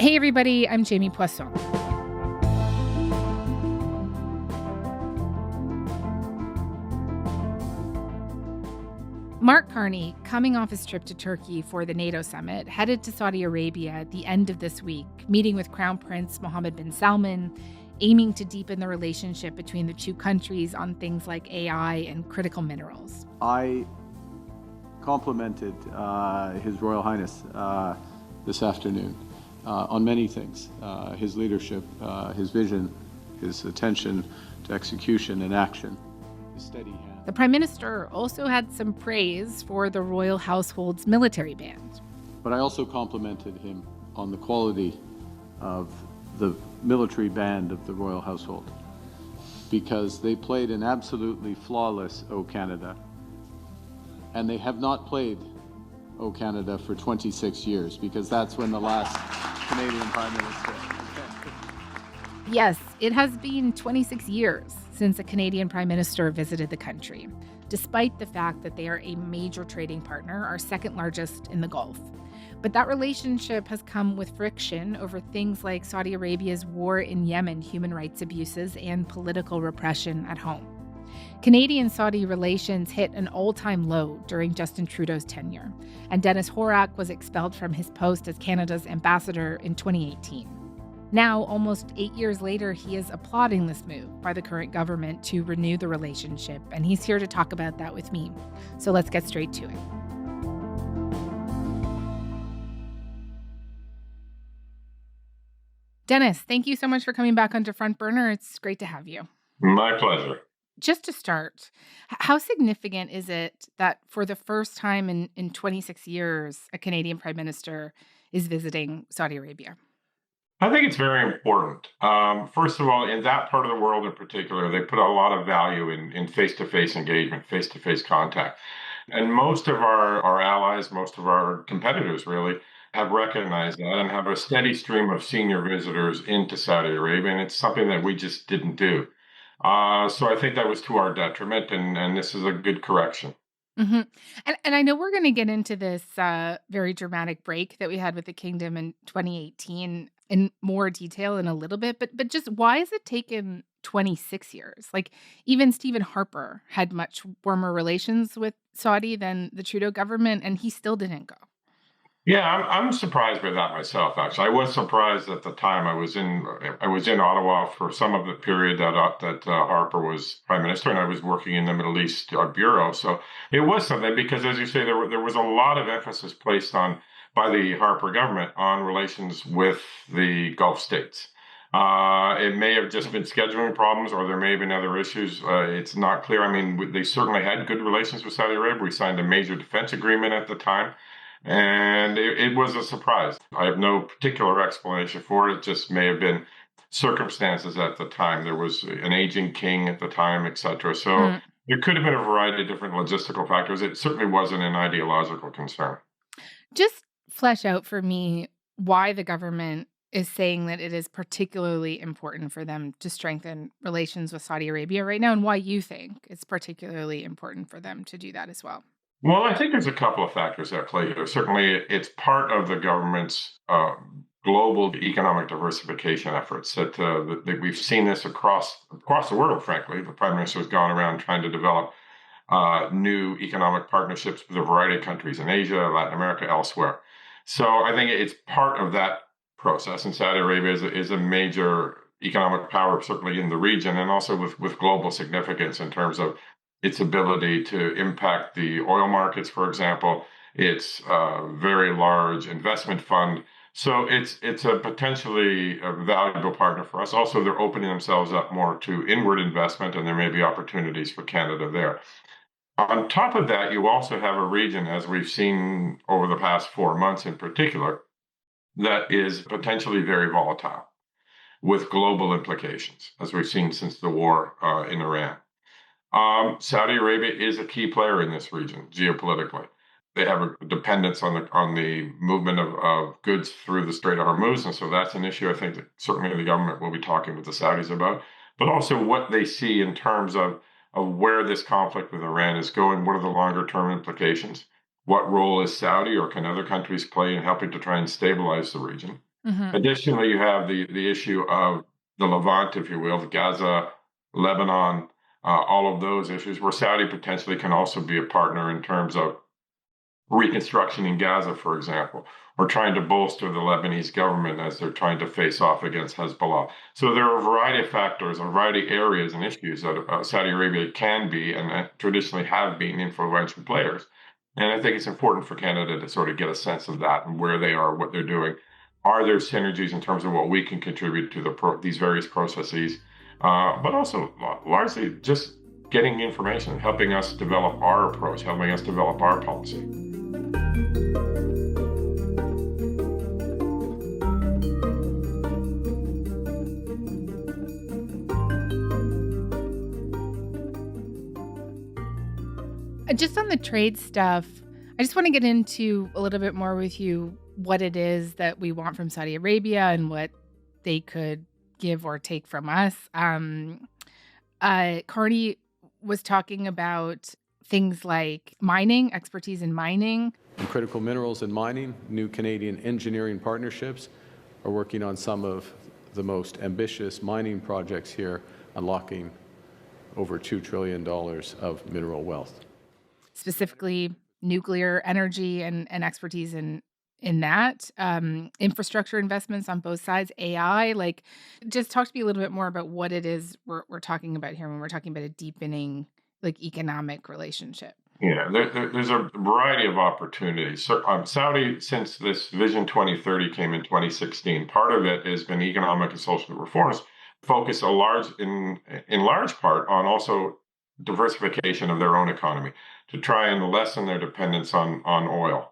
Hey, everybody, I'm Jamie Poisson. Mark Carney, coming off his trip to Turkey for the NATO summit, headed to Saudi Arabia at the end of this week, meeting with Crown Prince Mohammed bin Salman, aiming to deepen the relationship between the two countries on things like AI and critical minerals. I complimented His Royal Highness this afternoon on many things, his leadership, his vision, his attention to execution and action, his steady hand. The Prime Minister also had some praise for the royal household's military band. But I also complimented him on the quality of the military band of the royal household, because they played an absolutely flawless O Canada, and they have not played O Canada for 26 years, because that's when the last Canadian Prime Minister. Yes, it has been 26 years since a Canadian Prime Minister visited the country, despite the fact that they are a major trading partner, our second largest in the Gulf. But that relationship has come with friction over things like Saudi Arabia's war in Yemen, human rights abuses, and political repression at home. Canadian-Saudi relations hit an all-time low during Justin Trudeau's tenure, and Dennis Horak was expelled from his post as Canada's ambassador in 2018. Now, almost 8 years later, he is applauding this move by the current government to renew the relationship, and he's here to talk about that with me. So let's get straight to it. Dennis, thank you so much for coming back onto Front Burner. It's great to have you. My pleasure. Just to start, how significant is it that for the first time in 26 years, a Canadian Prime Minister is visiting Saudi Arabia? I think it's very important. First of all, in that part of the world in particular, they put a lot of value in face-to-face engagement, face-to-face contact. And most of our allies, most of our competitors really, have recognized that and have a steady stream of senior visitors into Saudi Arabia, and it's something that we just didn't do. So I think that was to our detriment, and this is a good correction. Mm-hmm. And I know we're going to get into this very dramatic break that we had with the kingdom in 2018 in more detail in a little bit, but just why has it taken 26 years? Like, even Stephen Harper had much warmer relations with Saudi than the Trudeau government, and he still didn't go. Yeah, I'm surprised by that myself. Actually, I was surprised at the time. I was in Ottawa for some of the period that Harper was Prime Minister, and I was working in the Middle East bureau. So it was something, because, as you say, there was a lot of emphasis placed on by the Harper government on relations with the Gulf states. It may have just been scheduling problems, or there may have been other issues. It's not clear. I mean, they certainly had good relations with Saudi Arabia. We signed a major defense agreement at the time. And it was a surprise. I have no particular explanation for it. It just may have been circumstances at the time. There was an aging king at the time, etc. So there could have been a variety of different logistical factors. It certainly wasn't an ideological concern. Just flesh out for me why the government is saying that it is particularly important for them to strengthen relations with Saudi Arabia right now, and why you think it's particularly important for them to do that as well. Well, I think there's a couple of factors at play here. Certainly, it's part of the government's global economic diversification efforts that we've seen this across the world, frankly. The Prime Minister has gone around trying to develop new economic partnerships with a variety of countries in Asia, Latin America, elsewhere. So I think it's part of that process. And Saudi Arabia is a major economic power, certainly in the region, and also with global significance in terms of its ability to impact the oil markets, for example, its very large investment fund. So it's a potentially a valuable partner for us. Also, they're opening themselves up more to inward investment, and there may be opportunities for Canada there. On top of that, you also have a region, as we've seen over the past 4 months in particular, that is potentially very volatile with global implications, as we've seen since the war in Iran. Saudi Arabia is a key player in this region geopolitically. They have a dependence on the movement of goods through the Strait of Hormuz, and so that's an issue I think that certainly the government will be talking with the Saudis about, but also what they see in terms of where this conflict with Iran is going. What are the longer term implications? What role is Saudi or can other countries play in helping to try and stabilize the region? Additionally, you have the issue of the Levant, if you will, the Gaza, Lebanon, all of those issues where Saudi potentially can also be a partner in terms of reconstruction in Gaza, for example, or trying to bolster the Lebanese government as they're trying to face off against Hezbollah. So there are a variety of factors, a variety of areas and issues that Saudi Arabia can be and traditionally have been influential players. And I think it's important for Canada to sort of get a sense of that and where they are, what they're doing. Are there synergies in terms of what we can contribute to these various processes? But also largely just getting information, helping us develop our approach, helping us develop our policy. Just on the trade stuff, I just want to get into a little bit more with you what it is that we want from Saudi Arabia and what they could give or take from us. Carney was talking about things like mining, expertise in mining. In critical minerals and mining, new Canadian engineering partnerships are working on some of the most ambitious mining projects here, unlocking over $2 trillion of mineral wealth. Specifically, nuclear energy and expertise in that, infrastructure investments on both sides, AI. Like, just talk to me a little bit more about what it is we're talking about here when we're talking about a deepening, like, economic relationship. Yeah, there's a variety of opportunities. So, Saudi, since this Vision 2030 came in 2016, part of it has been economic and social reforms, focused in large part on also diversification of their own economy to try and lessen their dependence on oil,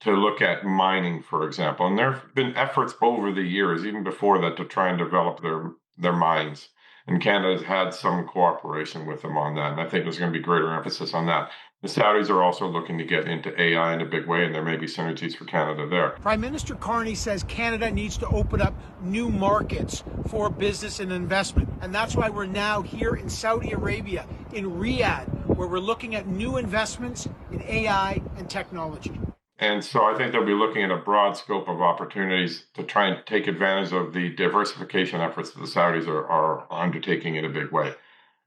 to look at mining, for example. And there have been efforts over the years, even before that, to try and develop their mines. And Canada has had some cooperation with them on that. And I think there's going to be greater emphasis on that. The Saudis are also looking to get into AI in a big way, and there may be synergies for Canada there. Prime Minister Carney says Canada needs to open up new markets for business and investment. And that's why we're now here in Saudi Arabia, in Riyadh, where we're looking at new investments in AI and technology. And so I think they'll be looking at a broad scope of opportunities to try and take advantage of the diversification efforts that the Saudis are undertaking in a big way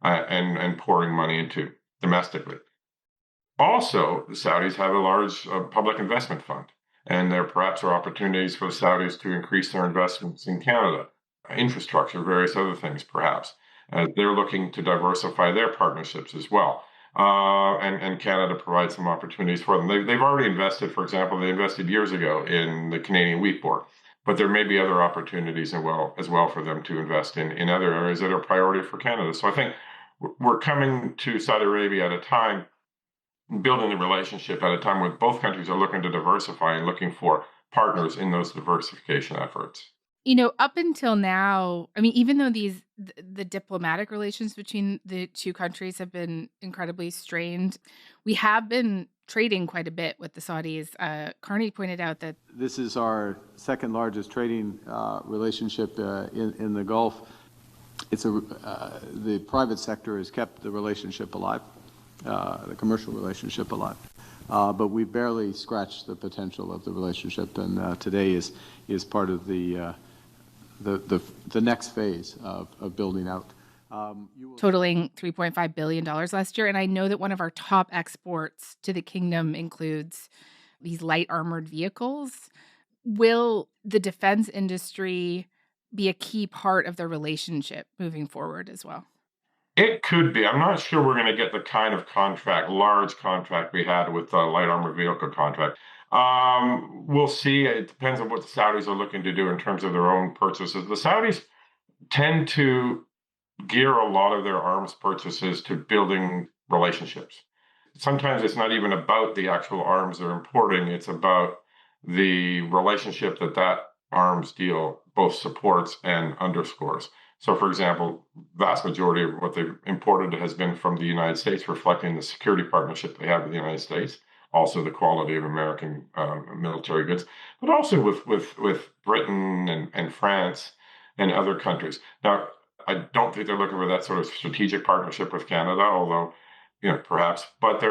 and pouring money into domestically. Also, the Saudis have a large public investment fund, and there perhaps are opportunities for the Saudis to increase their investments in Canada, infrastructure, various other things perhaps. They're looking to diversify their partnerships as well. And Canada provides some opportunities for them. They've already invested, for example, they invested years ago in the Canadian Wheat Board, but there may be other opportunities as well for them to invest in other areas that are priority for Canada. So I think we're coming to Saudi Arabia at a time, building the relationship at a time where both countries are looking to diversify and looking for partners in those diversification efforts. You know, up until now, I mean, even though the diplomatic relations between the two countries have been incredibly strained, we have been trading quite a bit with the Saudis. Carney pointed out that this is our second largest trading relationship in the Gulf. The private sector has kept the relationship alive, the commercial relationship alive. But we barely scratched the potential of the relationship, and today is part of the next phase of building out. Totaling $3.5 billion last year. And I know that one of our top exports to the kingdom includes these light armored vehicles. Will the defense industry be a key part of the relationship moving forward as well? It could be. I'm not sure we're going to get the kind of large contract we had with the light armored vehicle contract. We'll see. It depends on what the Saudis are looking to do in terms of their own purchases. The Saudis tend to gear a lot of their arms purchases to building relationships. Sometimes it's not even about the actual arms they're importing. It's about the relationship that arms deal both supports and underscores. So, for example, vast majority of what they've imported has been from the United States, reflecting the security partnership they have with the United States, also the quality of American military goods, but also with Britain and France and other countries. Now, I don't think they're looking for that sort of strategic partnership with Canada, although, perhaps. But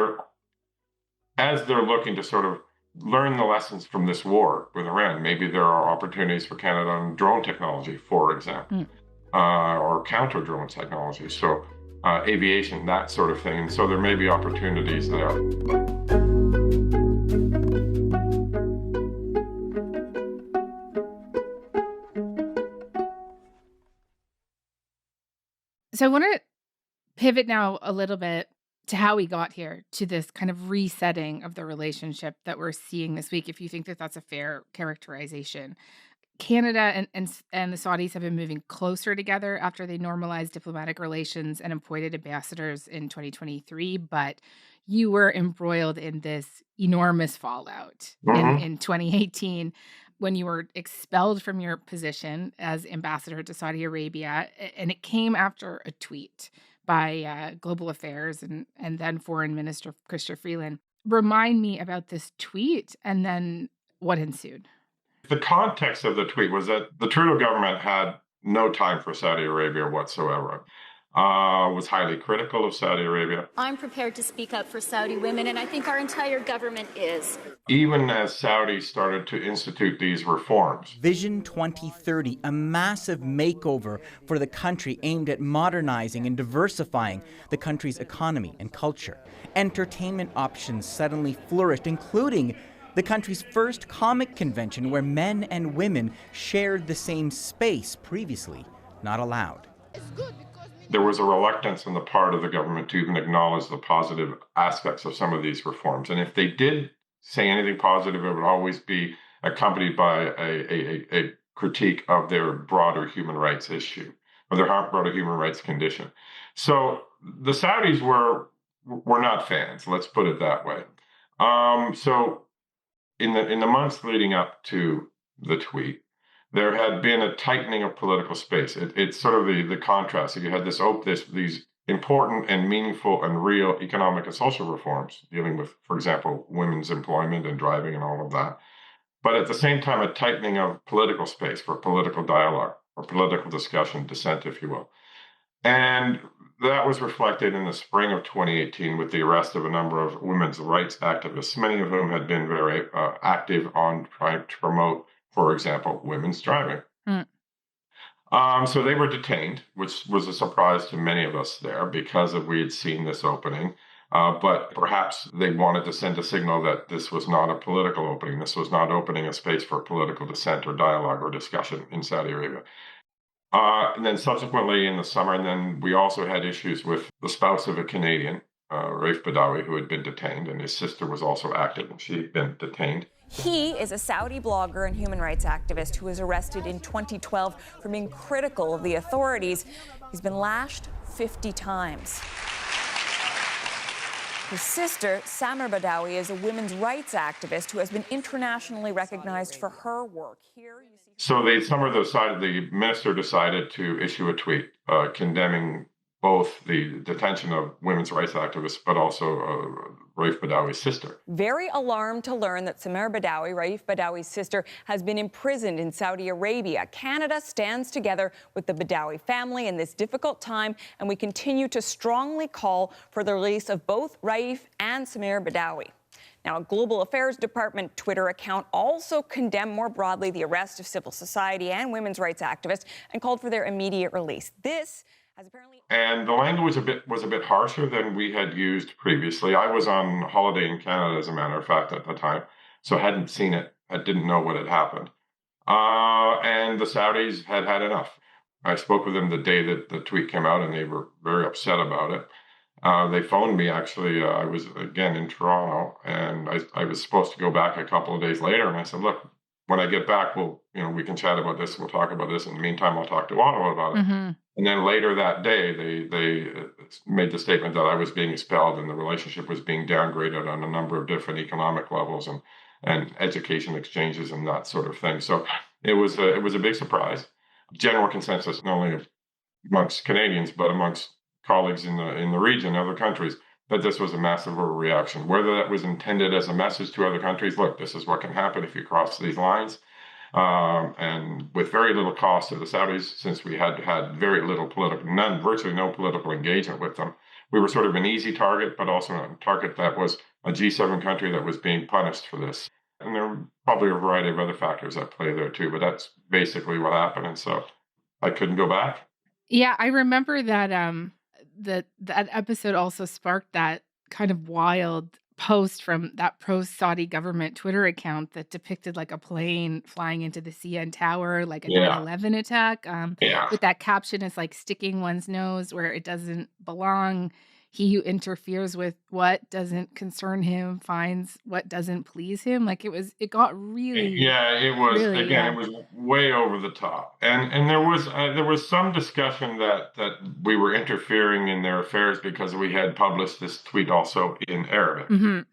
as they're looking to sort of learn the lessons from this war with Iran. Maybe there are opportunities for Canada on drone technology, for example, or counter drone technology. So aviation, that sort of thing. And so there may be opportunities there. So I want to pivot now a little bit to how we got here, to this kind of resetting of the relationship that we're seeing this week, if you think that that's a fair characterization. Canada and the Saudis have been moving closer together after they normalized diplomatic relations and appointed ambassadors in 2023. But you were embroiled in this enormous fallout in 2018 when you were expelled from your position as ambassador to Saudi Arabia. And it came after a tweet by Global Affairs and then Foreign Minister Chrystia Freeland. Remind me about this tweet and then what ensued. The context of the tweet was that the Trudeau government had no time for Saudi Arabia whatsoever. Was highly critical of Saudi Arabia. I'm prepared to speak up for Saudi women, and I think our entire government is. Even as Saudi started to institute these reforms. Vision 2030, a massive makeover for the country aimed at modernizing and diversifying the country's economy and culture. Entertainment options suddenly flourished, including the country's first comic convention where men and women shared the same space, previously not allowed. There was a reluctance on the part of the government to even acknowledge the positive aspects of some of these reforms. And if they did say anything positive, it would always be accompanied by a critique of their broader human rights issue, or their broader human rights condition. So the Saudis were not fans, let's put it that way. So in the months leading up to the tweet, there had been a tightening of political space. It's sort of the contrast. So you had these important and meaningful and real economic and social reforms dealing with, for example, women's employment and driving and all of that. But at the same time, a tightening of political space for political dialogue or political discussion, dissent, if you will. And that was reflected in the spring of 2018 with the arrest of a number of women's rights activists, many of whom had been very active on trying to promote, for example, women's driving. So they were detained, which was a surprise to many of us there because we had seen this opening. But perhaps they wanted to send a signal that this was not a political opening. This was not opening a space for political dissent or dialogue or discussion in Saudi Arabia. And then subsequently in the summer, and then we also had issues with the spouse of a Canadian, Raif Badawi, who had been detained, and his sister was also active, and she had been detained. He is a Saudi blogger and human rights activist who was arrested in 2012 for being critical of the authorities. He's been lashed 50 times. His sister, Samar Badawi, is a women's rights activist who has been internationally recognized for her work. So the minister decided to issue a tweet condemning both the detention of women's rights activists, but also Raif Badawi's sister. Very alarmed to learn that Samar Badawi, Raif Badawi's sister, has been imprisoned in Saudi Arabia. Canada stands together with the Badawi family in this difficult time, and we continue to strongly call for the release of both Raif and Samar Badawi. Now, a Global Affairs Department Twitter account also condemned more broadly the arrest of civil society and women's rights activists and called for their immediate release. This has apparently... And the language was a bit harsher than we had used previously. I was on holiday in Canada, as a matter of fact, at the time, so I hadn't seen it. I didn't know what had happened. And the Saudis had had enough. I spoke with them the day that the tweet came out, and they were very upset about it. They phoned me, actually. I was, again, in Toronto, and I was supposed to go back a couple of days later. And I said, look, when I get back, we can chat about this. We'll talk about this. In the meantime, I'll talk to Ottawa about it. Mm-hmm. And then later that day, they made the statement that I was being expelled and the relationship was being downgraded on a number of different economic levels and education exchanges and that sort of thing. So it was a big surprise. General consensus, not only amongst Canadians, but amongst colleagues in the region, other countries, that this was a massive overreaction. Whether that was intended as a message to other countries, look, this is what can happen if you cross these lines. And with very little cost to the Saudis, since we had very little virtually no political engagement with them, we were sort of an easy target, but also a target that was a G7 country that was being punished for this. And there are probably a variety of other factors at play there too, but that's basically what happened. And so I couldn't go back. Yeah, I remember that that episode also sparked that kind of wild post from that pro-Saudi government Twitter account that depicted like a plane flying into the CN Tower, like a Yeah. 9/11 attack, Yeah. with that caption is like sticking one's nose where it doesn't belong. He who interferes with what doesn't concern him finds what doesn't please him. Like it got really, Yeah, it was really, again. It was way over the top, and there was some discussion that we were interfering in their affairs because we had published this tweet also in Arabic, Mhm.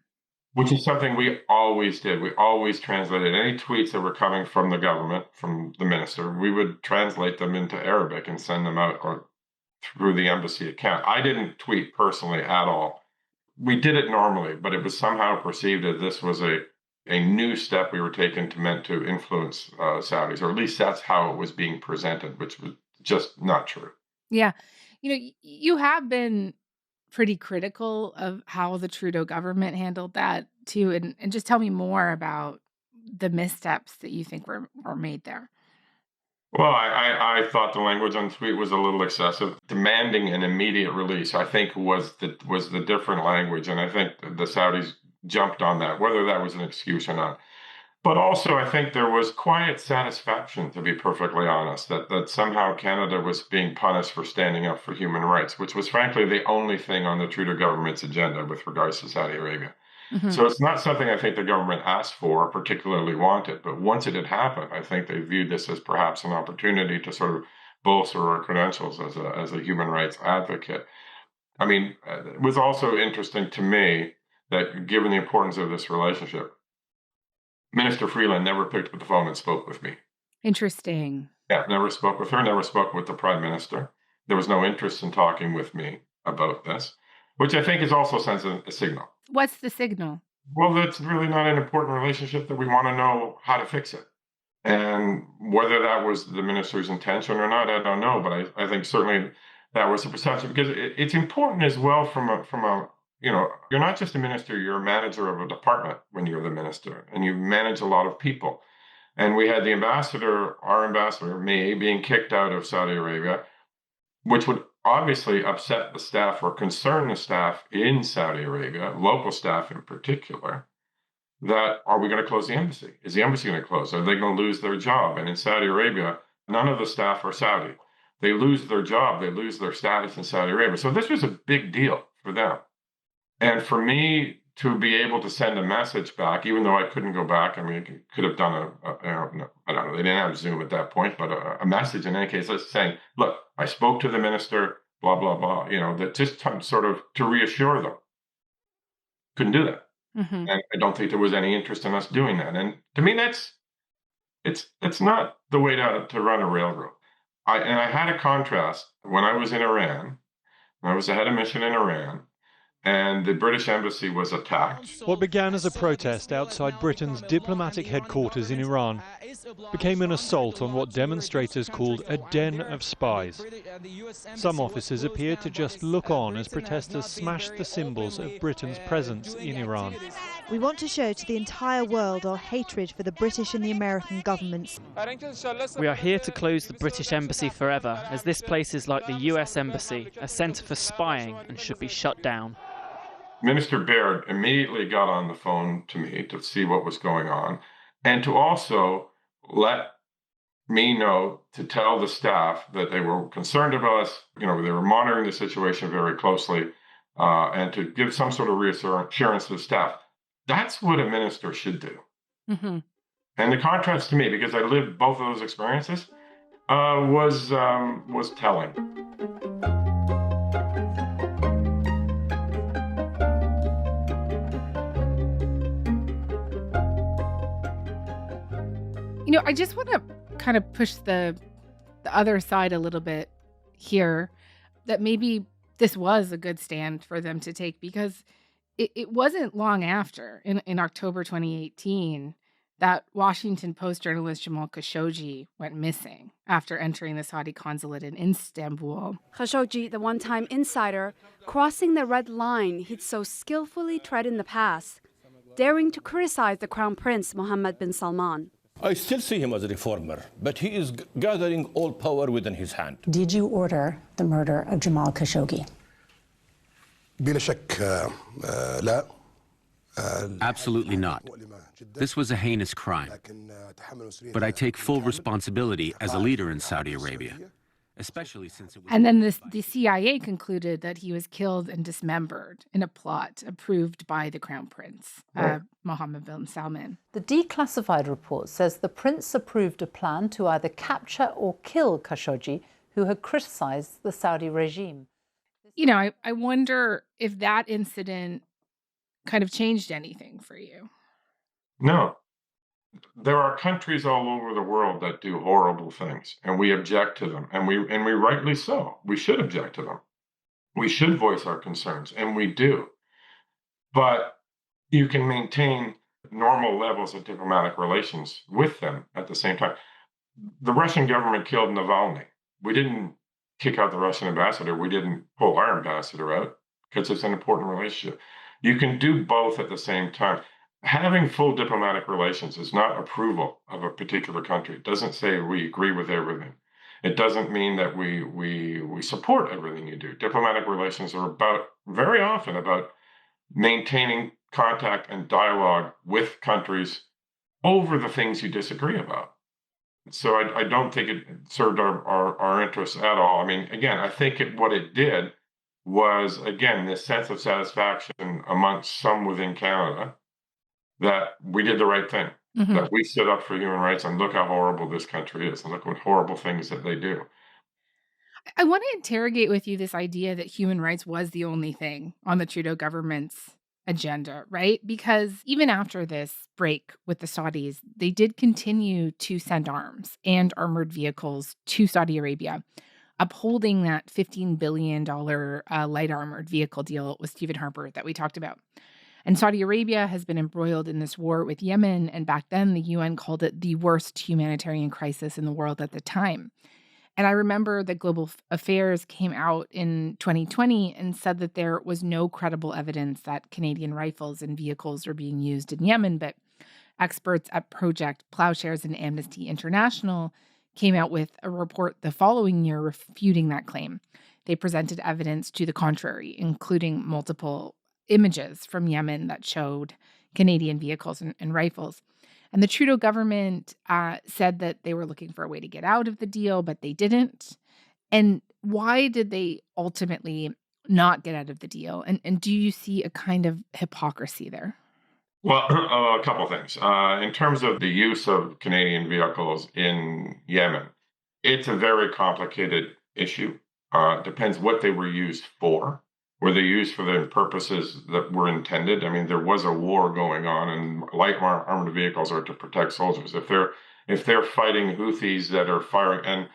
which is something we always did. We always translated any tweets that were coming from the government, from the minister. We would translate them into Arabic and send them out or through the embassy account. I didn't tweet personally at all. We did it normally, but it was somehow perceived as this was a new step we were taking meant to influence Saudis, or at least that's how it was being presented, which was just not true. Yeah. You have been pretty critical of how the Trudeau government handled that too. And just tell me more about the missteps that you think were made there. Well, I thought the language on the tweet was a little excessive. Demanding an immediate release, I think, was the different language, and I think the Saudis jumped on that, whether that was an excuse or not. But also, I think there was quiet satisfaction, to be perfectly honest, that somehow Canada was being punished for standing up for human rights, which was frankly the only thing on the Trudeau government's agenda with regards to Saudi Arabia. Mhm. So it's not something I think the government asked for or particularly wanted, but once it had happened, I think they viewed this as perhaps an opportunity to sort of bolster our credentials as a human rights advocate. I mean, it was also interesting to me that given the importance of this relationship, Minister Freeland never picked up the phone and spoke with me. Interesting. Yeah, never spoke with her, never spoke with the Prime Minister. There was no interest in talking with me about this, which I think is also sends a signal. What's the signal? Well, that's really not an important relationship that we want to know how to fix it. And whether that was the minister's intention or not, I don't know. But I think certainly that was the perception, because it's important as well from a you're not just a minister, you're a manager of a department when you're the minister, and you manage a lot of people. And we had our ambassador, me, being kicked out of Saudi Arabia, which would obviously upset the staff or concern the staff in Saudi Arabia, local staff in particular, that are we going to close the embassy? Is the embassy going to close? Are they going to lose their job? And in Saudi Arabia, none of the staff are Saudi. They lose their job, they lose their status in Saudi Arabia. So this was a big deal for them. And for me to be able to send a message back, even though I couldn't go back, I mean, I could have done I don't know, they didn't have Zoom at that point, but a message in any case, saying, look, I spoke to the minister, blah, blah, blah, that just sort of to reassure them. Couldn't do that. Mhm. And I don't think there was any interest in us doing that. And to me, it's not the way to run a railroad. I had a contrast when I was in Iran. I was the head of mission in Iran, and the British embassy was attacked. What began as a protest outside Britain's diplomatic headquarters in Iran became an assault on what demonstrators called a den of spies. Some officers appeared to just look on as protesters smashed the symbols of Britain's presence in Iran. We want to show to the entire world our hatred for the British and the American governments. We are here to close the British Embassy forever, as this place is like the US Embassy, a centre for spying, and should be shut down. Minister Baird immediately got on the phone to me to see what was going on, and to also let me know, to tell the staff that they were concerned about us, they were monitoring the situation very closely, and to give some sort of reassurance to the staff. That's what a minister should do. Mhm. And the contrast to me, because I lived both of those experiences, was telling. I just want to kind of push the other side a little bit here, that maybe this was a good stand for them to take, because it wasn't long after, in October 2018, that Washington Post journalist Jamal Khashoggi went missing after entering the Saudi consulate in Istanbul. Khashoggi, the one-time insider, crossing the red line he'd so skillfully tread in the past. daring to criticize the Crown Prince Mohammed bin Salman. I still see him as a reformer, but he is gathering all power within his hand. Did you order the murder of Jamal Khashoggi? Absolutely not. This was a heinous crime. But I take full responsibility as a leader in Saudi Arabia, especially since it was... And then the CIA concluded that he was killed and dismembered in a plot approved by the Crown Prince, Mohammed bin Salman. The declassified report says the prince approved a plan to either capture or kill Khashoggi, who had criticized the Saudi regime. You know, I wonder if that incident kind of changed anything for you. No. There are countries all over the world that do horrible things, and we object to them, and we rightly so. We should object to them. We should voice our concerns, and we do. But you can maintain normal levels of diplomatic relations with them at the same time. The Russian government killed Navalny. We didn't kick out the Russian ambassador. We didn't pull our ambassador out because it's an important relationship. You can do both at the same time. Having full diplomatic relations is not approval of a particular country. It doesn't say we agree with everything. It doesn't mean that we support everything you do. Diplomatic relations are very often about maintaining contact and dialogue with countries over the things you disagree about. So I don't think it served our interests at all. I mean, again, I think what it did was, again, this sense of satisfaction amongst some within Canada that we did the right thing, that we stood up for human rights, and look how horrible this country is, and look what horrible things that they do. I want to interrogate with you this idea that human rights was the only thing on the Trudeau government's agenda, right? Because even after this break with the Saudis, they did continue to send arms and armored vehicles to Saudi Arabia, upholding that $15 billion light armored vehicle deal with Stephen Harper that we talked about. And Saudi Arabia has been embroiled in this war with Yemen, and back then the UN called it the worst humanitarian crisis in the world at the time. And I remember that Global Affairs came out in 2020 and said that there was no credible evidence that Canadian rifles and vehicles were being used in Yemen, but experts at Project Plowshares and Amnesty International came out with a report the following year refuting that claim. They presented evidence to the contrary, including multiple images from Yemen that showed Canadian vehicles and rifles. And the Trudeau government said that they were looking for a way to get out of the deal, but they didn't. And why did they ultimately not get out of the deal? And do you see a kind of hypocrisy there? Well, a couple of things. In terms of the use of Canadian vehicles in Yemen, it's a very complicated issue. Depends what they were used for. Were they used for the purposes that were intended? I mean, there was a war going on, and light armored vehicles are to protect soldiers. If they're fighting Houthis that are firing, and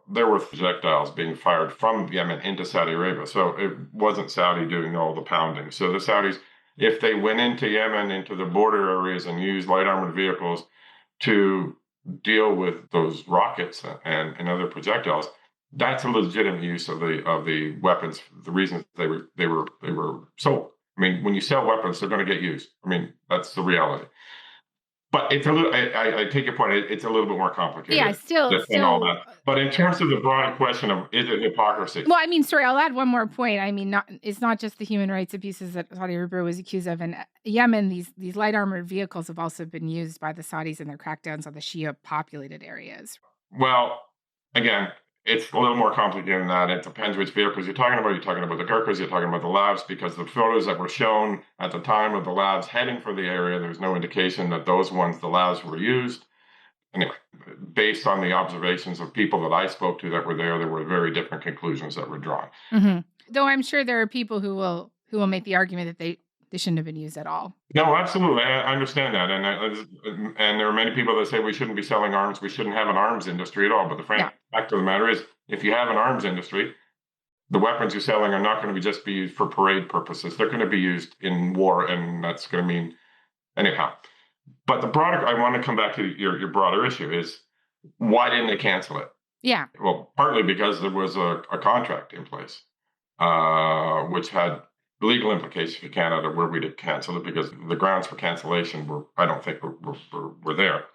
there were projectiles being fired from Yemen into Saudi Arabia, so it wasn't Saudi doing all the pounding. So the Saudis, if they went into Yemen, into the border areas, and used light armored vehicles to deal with those rockets and other projectiles, that's a legitimate use of the weapons. The reasons they were sold. I mean, when you sell weapons, they're going to get used. I mean, that's the reality. But it's a little. I take your point. It's a little bit more complicated. Yeah, still. All that. But in terms of the broader question of is it hypocrisy? Well, I mean, sorry, I'll add one more point. I mean, it's not just the human rights abuses that Saudi Arabia was accused of. In Yemen, these light armored vehicles have also been used by the Saudis in their crackdowns on the Shia populated areas. Well, again, it's a little more complicated than that. It depends which vehicles you're talking about. You're talking about the Gurkhas, you're talking about the labs, because the photos that were shown at the time of the labs heading for the area, there's no indication that those ones, the labs, were used. Anyway, based on the observations of people that I spoke to that were there were very different conclusions that were drawn. Mm-hmm. Though I'm sure there are people who will make the argument that they shouldn't have been used at all. No, absolutely. I understand that. And there are many people that say we shouldn't be selling arms. We shouldn't have an arms industry at all. But the fact of the matter is, if you have an arms industry, the weapons you're selling are not going to just be used for parade purposes. They're going to be used in war, and that's going to mean anyhow. But the broader, I want to come back to your broader issue is, why didn't they cancel it? Yeah. Well, partly because there was a contract in place, which had legal implications for Canada were we to cancel it, because the grounds for cancellation I don't think were there.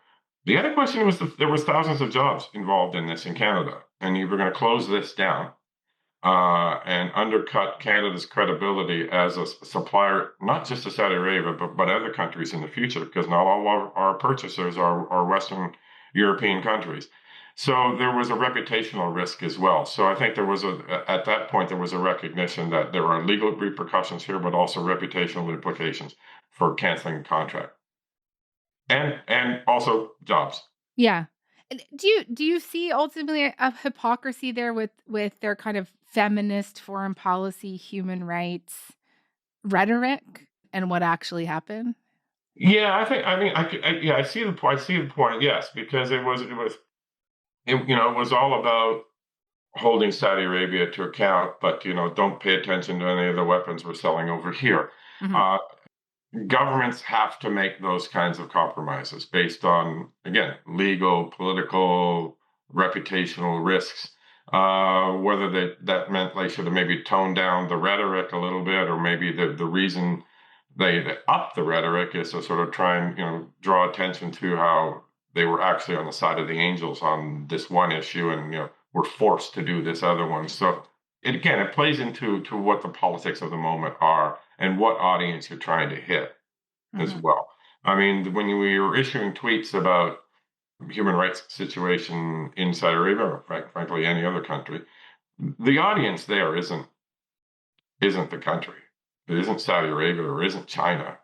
The other question was there was thousands of jobs involved in this in Canada, and you were going to close this down and undercut Canada's credibility as a supplier, not just to Saudi Arabia, but other countries in the future, because not all of our purchasers are Western European countries. So there was a reputational risk as well. So I think there was at that point, there was a recognition that there are legal repercussions here, but also reputational implications for canceling a contract. And also jobs. Yeah. Do you see ultimately a hypocrisy there with their kind of feminist foreign policy, human rights rhetoric and what actually happened? Yeah, I see the point. I see the point. Yes, because it was all about holding Saudi Arabia to account, but don't pay attention to any of the weapons we're selling over here. Mm-hmm. Governments have to make those kinds of compromises based on, again, legal, political, reputational risks. Whether that meant they should have maybe toned down the rhetoric a little bit, or maybe the reason they upped the rhetoric is to sort of try and draw attention to how they were actually on the side of the angels on this one issue, and were forced to do this other one. So it plays into what the politics of the moment are and what audience you're trying to hit as well. I mean, when we were issuing tweets about human rights situation in Saudi Arabia, or frankly any other country, the audience there isn't the country. It isn't Saudi Arabia, or isn't China.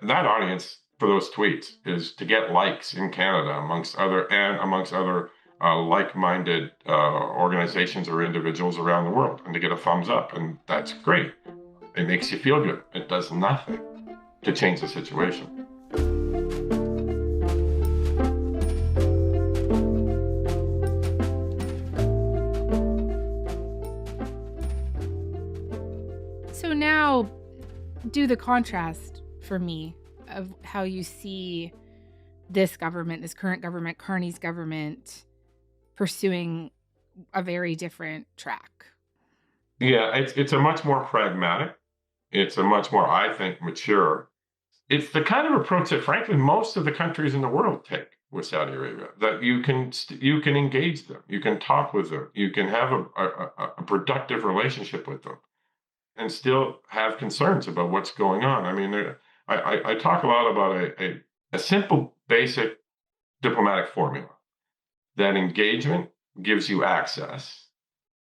That audience for those tweets is to get likes in Canada amongst other like-minded organizations or individuals around the world, and to get a thumbs up, and that's great. It makes you feel good. It does nothing to change the situation. So now, do the contrast for me of how you see this government, this current government, Carney's government, pursuing a very different track. Yeah, it's a much more pragmatic. It's a much more, I think, mature. It's the kind of approach that, frankly, most of the countries in the world take with Saudi Arabia. That you can engage them, you can talk with them, you can have a productive relationship with them, and still have concerns about what's going on. I mean, I talk a lot about a simple, basic diplomatic formula. That engagement gives you access,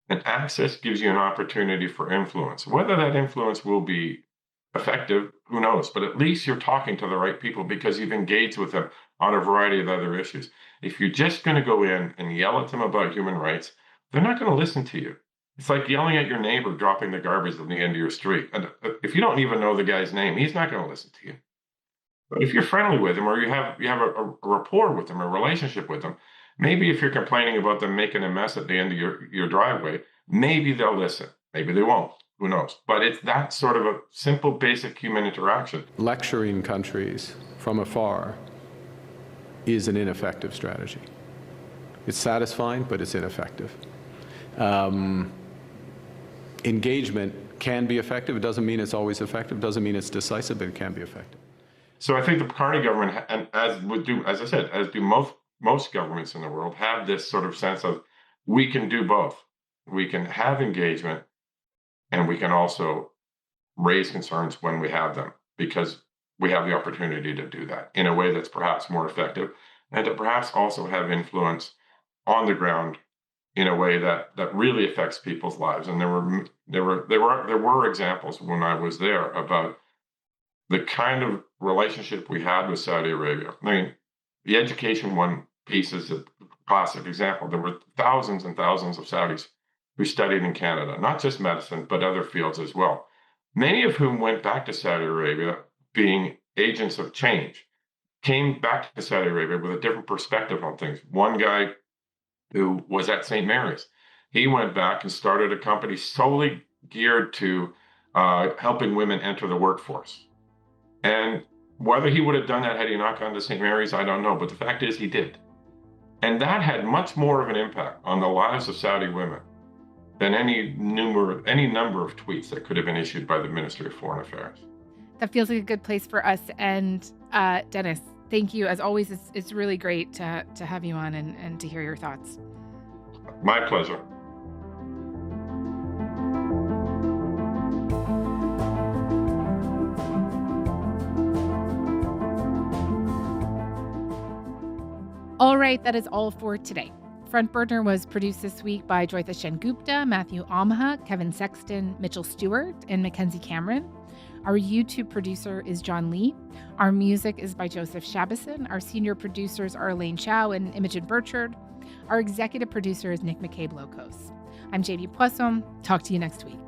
and access gives you an opportunity for influence. Whether that influence will be effective, who knows? But at least you're talking to the right people because you've engaged with them on a variety of other issues. If you're just going to go in and yell at them about human rights, they're not going to listen to you. It's like yelling at your neighbor dropping the garbage on the end of your street. And if you don't even know the guy's name, he's not going to listen to you. But if you're friendly with him, or you have a rapport with them, a relationship with them, maybe if you're complaining about them making a mess at the end of your driveway, maybe they'll listen. Maybe they won't. Who knows? But it's that sort of a simple, basic human interaction. Lecturing countries from afar is an ineffective strategy. It's satisfying, but it's ineffective. Engagement can be effective. It doesn't mean it's always effective. It doesn't mean it's decisive, but it can be effective. So I think the Carney government, and as do most governments in the world, have this sort of sense of, we can do both. We can have engagement, and we can also raise concerns when we have them, because we have the opportunity to do that in a way that's perhaps more effective, and to perhaps also have influence on the ground in a way that really affects people's lives. And there were examples when I was there about the kind of relationship we had with Saudi Arabia. I mean, the education one piece is a classic example. There were thousands and thousands of Saudis who studied in Canada, not just medicine, but other fields as well. Many of whom went back to Saudi Arabia being agents of change, came back to Saudi Arabia with a different perspective on things. One guy who was at St. Mary's, he went back and started a company solely geared to helping women enter the workforce. And whether he would have done that had he not gone to St. Mary's, I don't know. But the fact is, he did. And that had much more of an impact on the lives of Saudi women than any number of tweets that could have been issued by the Ministry of Foreign Affairs. That feels like a good place for us to end. Dennis, thank you. As always, it's really great to have you on and to hear your thoughts. My pleasure. All right, that is all for today. Front Burner was produced this week by Joytha Shen-Gupta, Matthew Amha, Kevin Sexton, Mitchell Stewart, and Mackenzie Cameron. Our YouTube producer is John Lee. Our music is by Joseph Shabison. Our senior producers are Elaine Chow and Imogen Burchard. Our executive producer is Nick McCabe-Locos. I'm JV Poisson. Talk to you next week.